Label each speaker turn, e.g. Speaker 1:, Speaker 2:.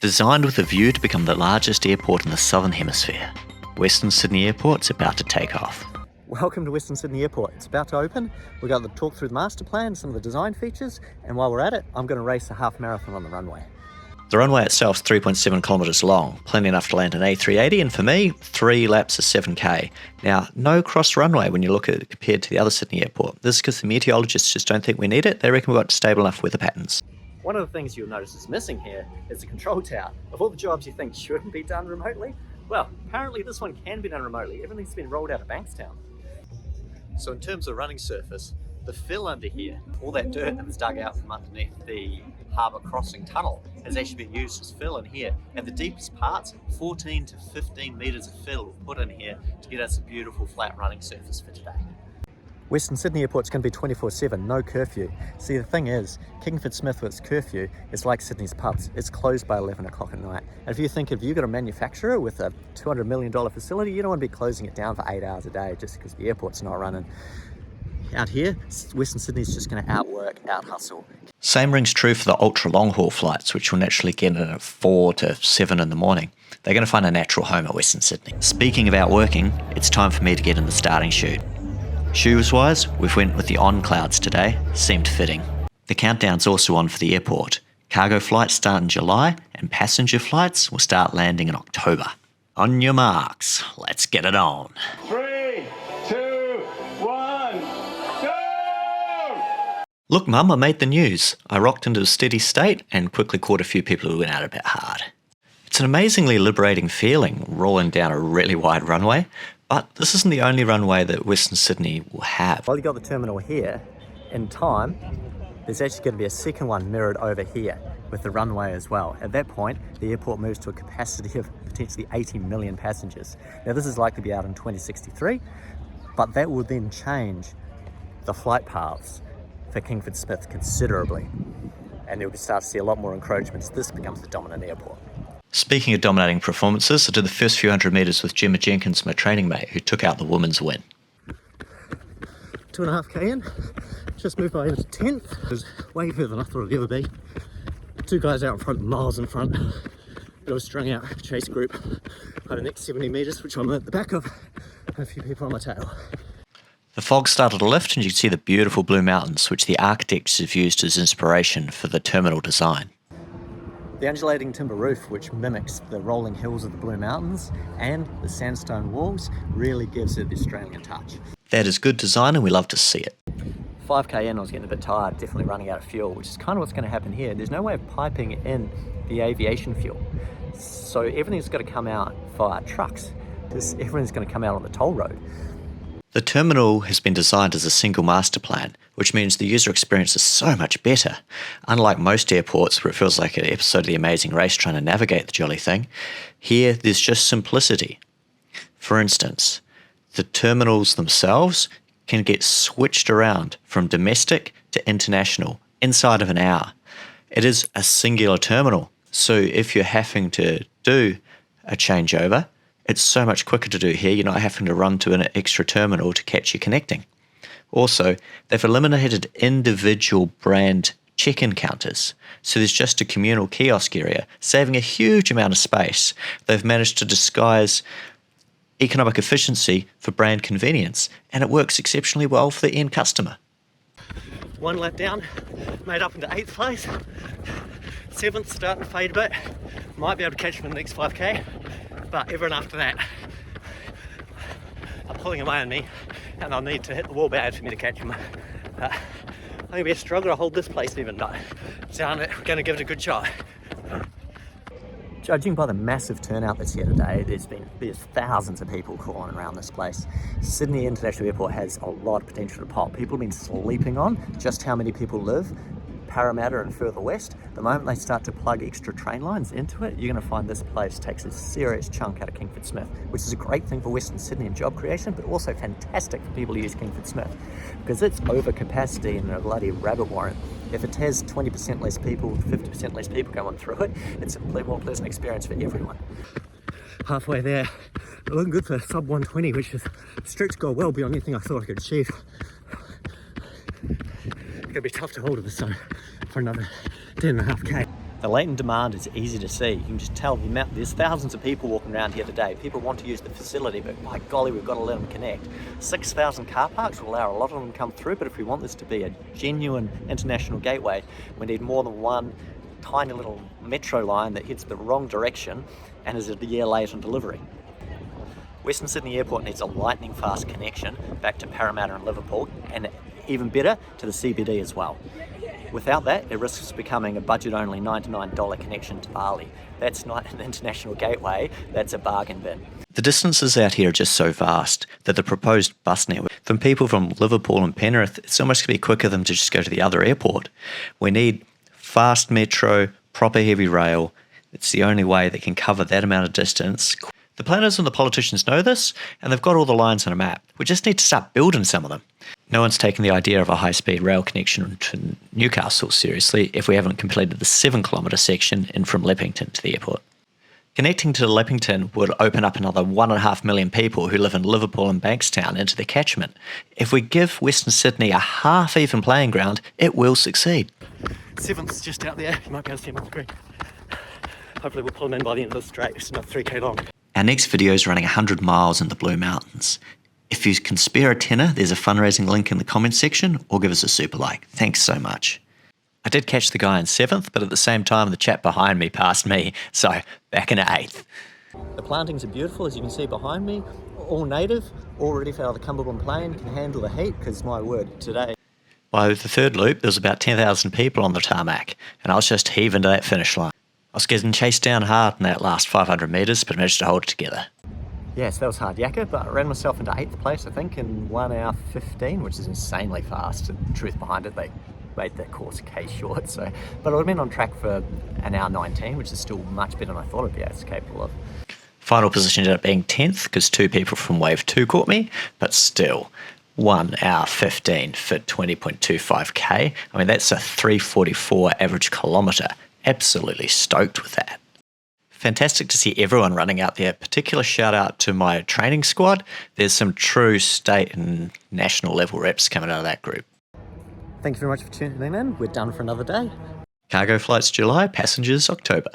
Speaker 1: Designed with a view to become the largest airport in the Southern Hemisphere, Western Sydney Airport's about to take off.
Speaker 2: Welcome to Western Sydney Airport. It's about to open. We've got to talk through the master plan, some of the design features, and while we're at it, I'm going to race a half marathon on the runway.
Speaker 1: The runway itself is 3.7 kilometres long, plenty enough to land an A380, and for me, 3 laps of 7k. Now, no cross runway when you look at it compared to the other Sydney airport. This is because the meteorologists just don't think we need it. They reckon we've got stable enough weather patterns.
Speaker 2: One of the things you'll notice is missing here is the control tower. Of all the jobs you think shouldn't be done remotely, well, apparently this one can be done remotely. Everything's been rolled out of Bankstown. So in terms of running surface, the fill under here, all that dirt that was dug out from underneath the harbour crossing tunnel has actually been used as fill in here. And the deepest parts, 14 to 15 metres of fill were put in here to get us a beautiful flat running surface for today. Western Sydney Airport's going to be 24/7, no curfew. See, the thing is, Kingsford Smith with its curfew is like Sydney's pubs. It's closed by 11 o'clock at night. And if you think if you've got a manufacturer with a $200 million facility, you don't want to be closing it down for 8 hours a day just because the airport's not running. Out here, Western Sydney's just going to outwork, out-hustle.
Speaker 1: Same rings true for the ultra long-haul flights, which will naturally get in at 4 to 7 in the morning. They're going to find a natural home at Western Sydney. Speaking of outworking, it's time for me to get in the starting chute. Shoes-wise, we've went with the On Clouds today, seemed fitting. The countdown's also on for the airport. Cargo flights start in July, and passenger flights will start landing in October. On your marks, let's get it on.
Speaker 3: 3, 2, 1, go!
Speaker 1: Look, Mum, I made the news. I rocked into a steady state and quickly caught a few people who went out a bit hard. It's an amazingly liberating feeling rolling down a really wide runway. But this isn't the only runway that Western Sydney will have.
Speaker 2: While you've got the terminal here, in time, there's actually going to be a second one mirrored over here with the runway as well. At that point, the airport moves to a capacity of potentially 80 million passengers. Now this is likely to be out in 2063, but that will then change the flight paths for Kingsford Smith considerably. And you'll start to see a lot more encroachment as this becomes the dominant airport.
Speaker 1: Speaking of dominating performances, I did the first few hundred metres with Gemma Jenkins, my training mate, who took out the women's win.
Speaker 2: 2.5k in, just moved by into 10th. It was way further than I thought it'd ever be. Two guys out in front, miles in front. Bit of a strung out chase group over the next 70 metres, which I'm at the back of, and a few people on my tail.
Speaker 1: The fog started to lift and you could see the beautiful blue mountains, which the architects have used as inspiration for the terminal design.
Speaker 2: The undulating timber roof, which mimics the rolling hills of the Blue Mountains, and the sandstone walls, really gives it the Australian touch.
Speaker 1: That is good design and we love to see it.
Speaker 2: 5k in, I was getting a bit tired, definitely running out of fuel, which is kind of what's going to happen here. There's no way of piping in the aviation fuel. So everything's got to come out via trucks. Everything's going to come out on the toll road.
Speaker 1: The terminal has been designed as a single master plan, which means the user experience is so much better. Unlike most airports where it feels like an episode of The Amazing Race trying to navigate the jolly thing, here there's just simplicity. For instance, the terminals themselves can get switched around from domestic to international inside of an hour. It is a singular terminal, so if you're having to do a changeover, it's so much quicker to do here. You're not having to run to an extra terminal to catch you connecting. Also, they've eliminated individual brand check-in counters. So there's just a communal kiosk area, saving a huge amount of space. They've managed to disguise economic efficiency for brand convenience, and it works exceptionally well for the end customer.
Speaker 2: One lap down, made up into 8th place. 7th starting to fade a bit. Might be able to catch them in the next 5k. But everyone after that are pulling away on me, and I'll need to hit the wall bad for me to catch them. I think it'll be a struggle to hold this place even, but we're going to give it a good shot. Judging by the massive turnout that's here today, there's thousands of people crawling around this place. Sydney International Airport has a lot of potential to pop. People have been sleeping on just how many people live. Parramatta and further west, the moment they start to plug extra train lines into it, you're going to find this place takes a serious chunk out of Kingsford Smith, which is a great thing for Western Sydney and job creation, but also fantastic for people who use Kingsford Smith, because it's over capacity and a bloody rabbit warren. If it has 20% less people, 50% less people going through it, it's a more pleasant experience for everyone. Halfway there, looking good for sub 120, which is a stretch goal well beyond anything I thought I could achieve. It's going to be tough to hold at this zone for another 10.5k. The latent demand is easy to see. You can just tell there's thousands of people walking around here today. People want to use the facility, but by golly, we've got to let them connect. 6,000 car parks will allow a lot of them to come through, but if we want this to be a genuine international gateway, we need more than one tiny little metro line that heads the wrong direction and is a year late on delivery. Western Sydney Airport needs a lightning fast connection back to Parramatta and Liverpool, and even better, to the CBD as well. Without that, it risks becoming a budget-only $99 connection to Bali. That's not an international gateway, that's a bargain bin.
Speaker 1: The distances out here are just so vast that the proposed bus network, from people from Liverpool and Penrith, it's almost going to be quicker for them to just go to the other airport. We need fast metro, proper heavy rail. It's the only way that can cover that amount of distance. The planners and the politicians know this, and they've got all the lines on a map. We just need to start building some of them. No one's taken the idea of a high-speed rail connection to Newcastle seriously if we haven't completed the 7-kilometre section in from Leppington to the airport. Connecting to Leppington would open up another 1.5 million people who live in Liverpool and Bankstown into the catchment. If we give Western Sydney a half-even playing ground, it will succeed.
Speaker 2: 7th's just out there, you might be able to see him on the screen. Hopefully we'll pull him in by the end of the straight, it's not 3k long.
Speaker 1: Our next video is running 100 miles in the Blue Mountains. If you can spare a tenner, there's a fundraising link in the comments section, or give us a super like. Thanks so much. I did catch the guy in 7th, but at the same time the chap behind me passed me, so back in 8th.
Speaker 2: The plantings are beautiful, as you can see behind me, all native, all ready for the Cumberland Plain, can handle the heat, because my word, today.
Speaker 1: By the 3rd loop, there was about 10,000 people on the tarmac, and I was just heaving to that finish line. I was getting chased down hard in that last 500 metres, but managed to hold it together.
Speaker 2: Yes, that was hard yakka, but I ran myself into 8th place, I think, in 1 hour 15, which is insanely fast. And the truth behind it, they made the course a K short, so. But I've been on track for 1 hour 19, which is still much better than I thought I'd be capable of.
Speaker 1: Final position ended up being 10th, because 2 people from wave 2 caught me, but still, 1 hour 15 for 20.25k. I mean, that's a 3:44 average kilometre. Absolutely stoked with that. Fantastic to see everyone running out there. Particular shout out to my training squad. There's some true state and national level reps coming out of that group.
Speaker 2: Thank you very much for tuning in. We're done for another day.
Speaker 1: Cargo flights July, passengers October.